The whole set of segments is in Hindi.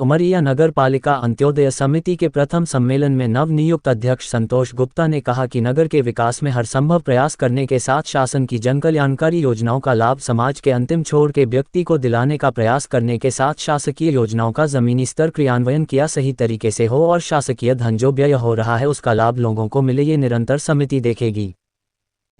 उमरिया नगर पालिका अंत्योदय समिति के प्रथम सम्मेलन में नवनियुक्त अध्यक्ष संतोष गुप्ता ने कहा कि नगर के विकास में हर संभव प्रयास करने के साथ शासन की जनकल्याणकारी योजनाओं का लाभ समाज के अंतिम छोर के व्यक्ति को दिलाने का प्रयास करने के साथ शासकीय योजनाओं का जमीनी स्तर क्रियान्वयन किया सही तरीके से हो और शासकीय धन जो व्यय हो रहा है उसका लाभ लोगों को मिले, ये निरंतर समिति देखेगी।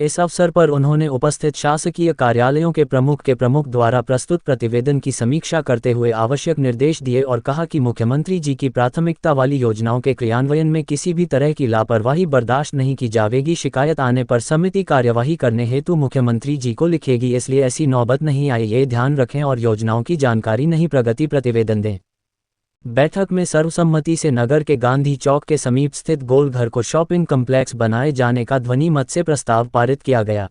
इस अवसर पर उन्होंने उपस्थित शासकीय कार्यालयों के प्रमुख द्वारा प्रस्तुत प्रतिवेदन की समीक्षा करते हुए आवश्यक निर्देश दिए और कहा कि मुख्यमंत्री जी की प्राथमिकता वाली योजनाओं के क्रियान्वयन में किसी भी तरह की लापरवाही बर्दाश्त नहीं की जाएगी। शिकायत आने पर समिति कार्यवाही करने हेतु मुख्यमंत्री जी को लिखेगी, इसलिए ऐसी नौबत नहीं आए, ये ध्यान रखें और योजनाओं की जानकारी नहीं प्रगति प्रतिवेदन दें। बैठक में सर्वसम्मति से नगर के गांधी चौक के समीप स्थित गोलघर को शॉपिंग कम्प्लेक्स बनाए जाने का ध्वनि मत से प्रस्ताव पारित किया गया।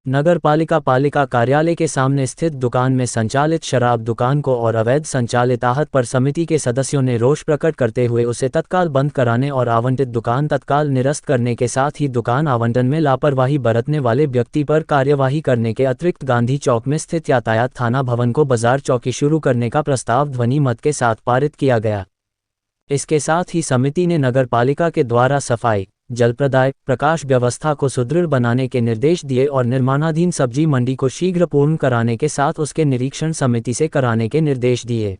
नगर पालिका कार्यालय के सामने स्थित दुकान में संचालित शराब दुकान को और अवैध संचालित आहत पर समिति के सदस्यों ने रोष प्रकट करते हुए उसे तत्काल बंद कराने और आवंटित दुकान तत्काल निरस्त करने के साथ ही दुकान आवंटन में लापरवाही बरतने वाले व्यक्ति पर कार्यवाही करने के अतिरिक्त गांधी चौक में स्थित यातायात थाना भवन को बाजार चौकी शुरू करने का प्रस्ताव ध्वनि मत के साथ पारित किया गया। इसके साथ ही समिति ने नगर पालिका के द्वारा सफाई, जल प्रदाय, प्रकाश व्यवस्था को सुदृढ़ बनाने के निर्देश दिए और निर्माणाधीन सब्जी मंडी को शीघ्र पूर्ण कराने के साथ उसके निरीक्षण समिति से कराने के निर्देश दिए।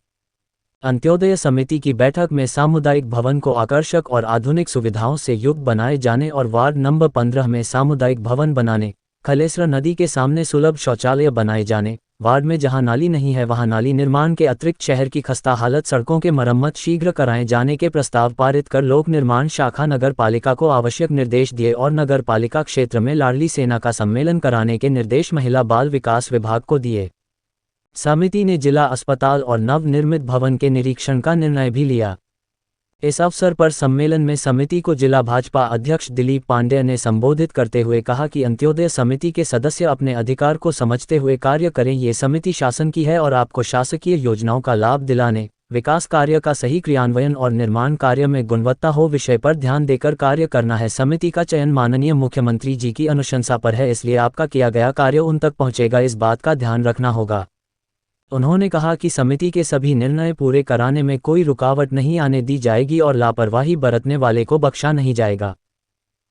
अंत्योदय समिति की बैठक में सामुदायिक भवन को आकर्षक और आधुनिक सुविधाओं से युक्त बनाए जाने और वार्ड नंबर 15 में सामुदायिक भवन बनाने, खलेसरा नदी के सामने सुलभ शौचालय बनाए जाने, वार्ड में जहां नाली नहीं है वहां नाली निर्माण के अतिरिक्त शहर की खस्ता हालत सड़कों के मरम्मत शीघ्र कराए जाने के प्रस्ताव पारित कर लोक निर्माण शाखा नगर पालिका को आवश्यक निर्देश दिए और नगर पालिका क्षेत्र में लाडली सेना का सम्मेलन कराने के निर्देश महिला बाल विकास विभाग को दिए। समिति ने जिला अस्पताल और नवनिर्मित भवन के निरीक्षण का निर्णय भी लिया। इस अवसर पर सम्मेलन में समिति को जिला भाजपा अध्यक्ष दिलीप पांडेय ने संबोधित करते हुए कहा कि अंत्योदय समिति के सदस्य अपने अधिकार को समझते हुए कार्य करें। ये समिति शासन की है और आपको शासकीय योजनाओं का लाभ दिलाने, विकास कार्य का सही क्रियान्वयन और निर्माण कार्य में गुणवत्ता हो विषय पर ध्यान देकर कार्य करना है। समिति का चयन माननीय मुख्यमंत्री जी की अनुशंसा पर है, इसलिए आपका किया गया कार्य उन तक पहुंचेगा, इस बात का ध्यान रखना होगा। उन्होंने कहा कि समिति के सभी निर्णय पूरे कराने में कोई रुकावट नहीं आने दी जाएगी और लापरवाही बरतने वाले को बख्शा नहीं जाएगा।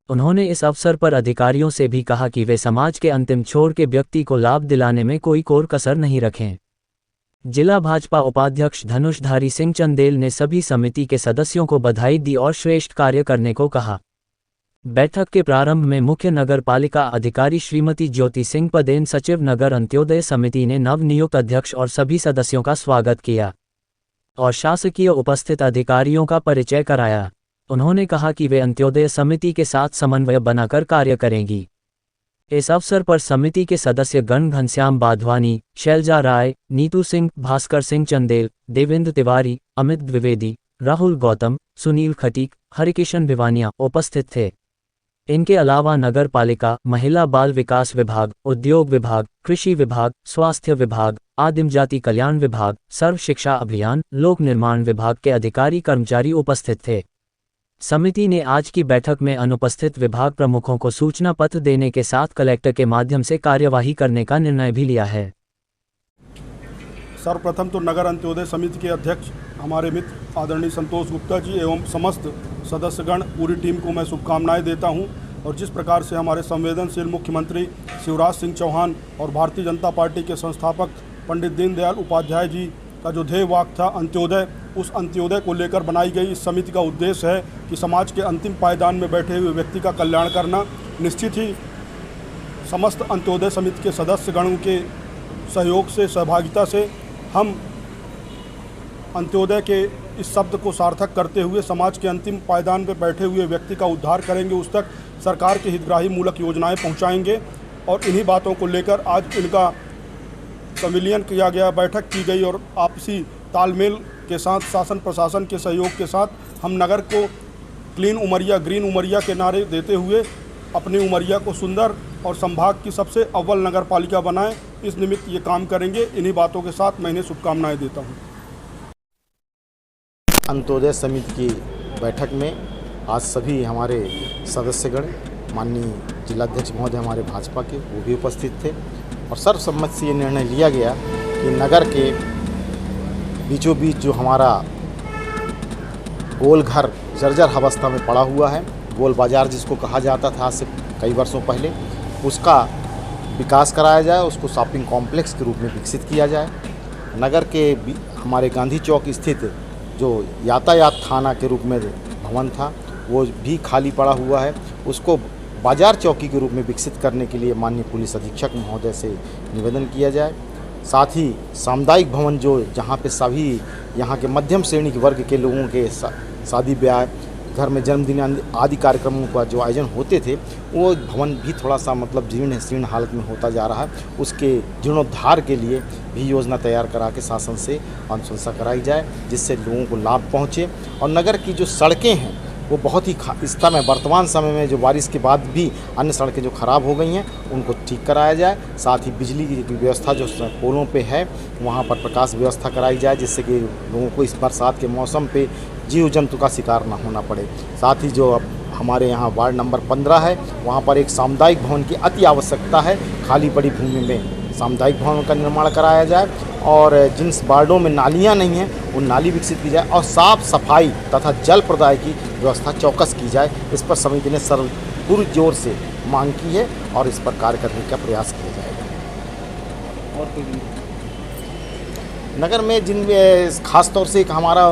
उन्होंने इस अवसर पर अधिकारियों से भी कहा कि वे समाज के अंतिम छोर के व्यक्ति को लाभ दिलाने में कोई कोर कसर नहीं रखें। जिला भाजपा उपाध्यक्ष धनुषधारी सिंह चंदेल ने सभी समिति के सदस्यों को बधाई दी और श्रेष्ठ कार्य करने को कहा। बैठक के प्रारंभ में मुख्य नगर पालिका अधिकारी श्रीमती ज्योति सिंह पदेन सचिव नगर अंत्योदय समिति ने नवनियुक्त अध्यक्ष और सभी सदस्यों का स्वागत किया और शासकीय उपस्थित अधिकारियों का परिचय कराया। उन्होंने कहा कि वे अंत्योदय समिति के साथ समन्वय बनाकर कार्य करेंगी। इस अवसर पर समिति के सदस्य गण घनश्याम बाधवानी, शैलजा राय, नीतू सिंह, भास्कर सिंह चंदेल, देवेंद्र तिवारी, अमित द्विवेदी, राहुल गौतम, सुनील खटीक, हरिकिशन भिवानिया उपस्थित थे। इनके अलावा नगर पालिका, महिला बाल विकास विभाग, उद्योग विभाग, कृषि विभाग, स्वास्थ्य विभाग, आदिम जाति कल्याण विभाग, सर्व शिक्षा अभियान, लोक निर्माण विभाग के अधिकारी कर्मचारी उपस्थित थे। समिति ने आज की बैठक में अनुपस्थित विभाग प्रमुखों को सूचना पत्र देने के साथ कलेक्टर के माध्यम से कार्यवाही करने का निर्णय भी लिया है। सर्वप्रथम तो नगर अंत्योदय समिति के अध्यक्ष हमारे मित्र आदरणीय संतोष गुप्ता जी एवं समस्त सदस्यगण पूरी टीम को मैं शुभकामनाएं देता हूं और जिस प्रकार से हमारे संवेदनशील मुख्यमंत्री शिवराज सिंह चौहान और भारतीय जनता पार्टी के संस्थापक पंडित दीनदयाल उपाध्याय जी का जो ध्येय वाक्य था अंत्योदय, उस अंत्योदय को लेकर बनाई गई इस समिति का उद्देश्य है कि समाज के अंतिम पायदान में बैठे हुए व्यक्ति का कल्याण करना। निश्चित ही समस्त अंत्योदय समिति के सदस्यगणों के सहयोग से, सहभागिता से हम अंत्योदय के इस शब्द को सार्थक करते हुए समाज के अंतिम पायदान पर बैठे हुए व्यक्ति का उद्धार करेंगे, उस तक सरकार की हितग्राही मूलक योजनाएं पहुंचाएंगे। और इन्हीं बातों को लेकर आज इनका संविलियन किया गया, बैठक की गई और आपसी तालमेल के साथ शासन प्रशासन के सहयोग के साथ हम नगर को क्लीन उमरिया, ग्रीन उमरिया के नारे देते हुए अपनी उमरिया को सुंदर और संभाग की सबसे अव्वल नगर पालिका बनाएं, इस निमित्त ये काम करेंगे। इन्हीं बातों के साथ मैं इन्हें शुभकामनाएं देता हूँ। अंत्योदय समिति की बैठक में आज सभी हमारे सदस्यगण, माननीय जिलाध्यक्ष महोदय हमारे भाजपा के, वो भी उपस्थित थे और सर्वसम्मति से ये निर्णय लिया गया कि नगर के बीचों बीच जो हमारा गोल घर जर्जर अवस्था में पड़ा हुआ है, गोल बाज़ार जिसको कहा जाता था आज से कई वर्षों पहले, उसका विकास कराया जाए, उसको शॉपिंग कॉम्प्लेक्स के रूप में विकसित किया जाए। नगर के हमारे गांधी चौक स्थित जो यातायात थाना के रूप में भवन था वो भी खाली पड़ा हुआ है, उसको बाजार चौकी के रूप में विकसित करने के लिए माननीय पुलिस अधीक्षक महोदय से निवेदन किया जाए। साथ ही सामुदायिक भवन जो जहाँ पे सभी यहाँ के मध्यम श्रेणी के वर्ग के लोगों के शादी ब्याह, घर में जन्मदिन आदि कार्यक्रमों का जो आयोजन होते थे, वो भवन भी थोड़ा सा मतलब जीर्ण हालत में होता जा रहा है। उसके जीर्णोद्धार के लिए भी योजना तैयार करा के शासन से अनुशंसा कराई जाए, जिससे लोगों को लाभ पहुँचे। और नगर की जो सड़कें हैं वो बहुत ही इस समय वर्तमान समय में जो बारिश के बाद भी अन्य सड़कें जो ख़राब हो गई हैं उनको ठीक कराया जाए। साथ ही बिजली की व्यवस्था जो पोलों पे है वहाँ पर प्रकाश व्यवस्था कराई जाए, जिससे कि लोगों को इस बरसात के मौसम पे जीव जंतु का शिकार ना होना पड़े। साथ ही जो अब हमारे यहाँ वार्ड नंबर 15 है वहाँ पर एक सामुदायिक भवन की अति आवश्यकता है। खाली पड़ी भूमि में सामुदायिक भवन का निर्माण कराया जाए और जिन वार्डों में नालियाँ नहीं हैं उन नाली विकसित की जाए और साफ सफाई तथा जल प्रदाय की व्यवस्था चौकस की जाए। इस पर समिति ने पुरजोर से मांग की है और इस पर कार्य करने का प्रयास किया जाएगा। और नगर में जिन खास तौर से एक हमारा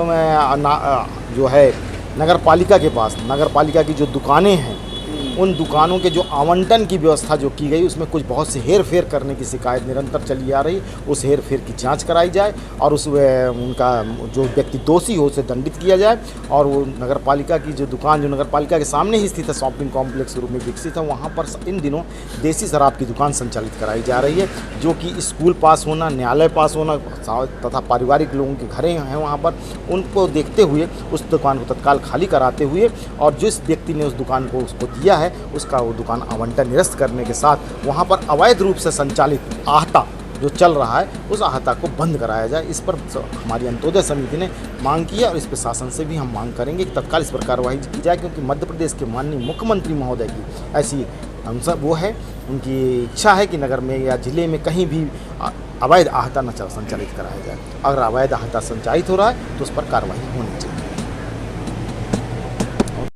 जो है नगर पालिका के पास नगर पालिका की जो दुकानें हैं उन दुकानों के जो आवंटन की व्यवस्था जो की गई उसमें कुछ बहुत से हेर फेर करने की शिकायत निरंतर चली आ रही। उस हेर फेर की जांच कराई जाए और उनका जो व्यक्ति दोषी हो उसे दंडित किया जाए। और वो नगर पालिका की जो दुकान जो नगर पालिका के सामने ही स्थित है, शॉपिंग कॉम्प्लेक्स के रूप में विकसित है, वहाँ पर इन दिनों देसी शराब की दुकान संचालित कराई जा रही है, जो कि स्कूल पास होना, न्यायालय पास होना तथा पारिवारिक लोगों के घरें हैं वहाँ पर, उनको देखते हुए उस दुकान को तत्काल खाली कराते हुए और जिस व्यक्ति ने उस दुकान को उसको दिया है उसका वो दुकान आवंटन निरस्त करने के साथ वहाँ पर अवैध रूप से संचालित आहता जो चल रहा है उस आहता को बंद कराया जाए। इस पर हमारी अंत्योदय समिति ने मांग की है और इस पर शासन से भी हम मांग करेंगे कि तत्काल इस पर कार्रवाई की जाए, क्योंकि मध्य प्रदेश के माननीय मुख्यमंत्री महोदय की ऐसी वो है, उनकी इच्छा है कि नगर में या जिले में कहीं भी अवैध आहता न संचालित कराया जाए। अगर अवैध आहता संचालित हो रहा है तो उस पर कार्रवाई होनी चाहिए।